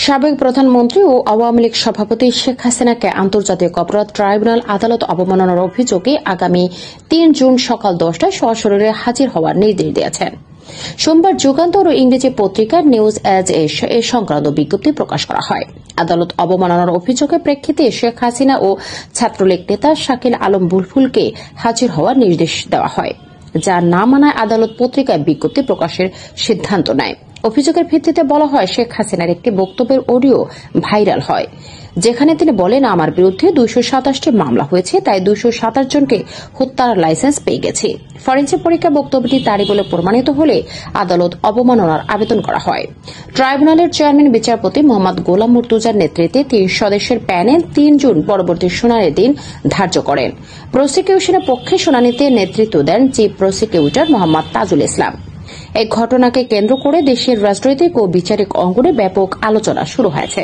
সাবেক প্রধানমন্ত্রী ও আওয়ামী লীগ সভাপতি শেখ হাসিনাকে আন্তর্জাতিক অপরাধ ট্রাইব্যুনাল আদালত অবমাননার অভিযোগে আগামী ৩ জুন সকাল ১০টায় সশরীরে হাজির হওয়ার নির্দেশ দিয়েছেন। সোমবার যুগান্তর ও ইংরেজি পত্রিকা নিউজ এজ এ সংক্রান্ত বিজ্ঞপ্তি প্রকাশ করা হয়। আদালত অবমাননার অভিযোগের প্রেক্ষিতে শেখ হাসিনা ও ছাত্রলীগ নেতা শাকিল আলম বুলবুলকে হাজির হওয়ার নির্দেশ দেওয়া হয়, যা না মানায় আদালত পত্রিকায় বিজ্ঞপ্তি প্রকাশের সিদ্ধান্ত নেয়। অভিযোগের ভিত্তিতে বলা হয়, শেখ হাসিনার একটি বক্তব্যের অডিও ভাইরাল হয়, যেখানে তিনি বলেন, আমার বিরুদ্ধে ২২৭টি মামলা হয়েছে, তাই ২২৭ জনকে হত্যার লাইসেন্স পেয়ে গেছি। ফরেনসিক পরীক্ষা বক্তব্যটি তারই বলে প্রমাণিত হলে আদালত অবমাননার আবেদন করা হয়। ট্রাইব্যুনালের চেয়ারম্যান বিচারপতি মোহাম্মদ গোলাম মুর্তুজার নেতৃত্বে ৩ সদস্যের প্যানেল ৩ জুন পরবর্তী শুনানির দিন ধার্য করেন। প্রসিকিউশনের পক্ষে শুনানিতে নেতৃত্ব দেন চিফ প্রসিকিউটর মোহাম্মদ তাজুল ইসলাম। এই ঘটনাকে কেন্দ্র করে দেশের রাজনৈতিক ও বিচারিক অঙ্গনে ব্যাপক আলোচনা শুরু হয়েছে।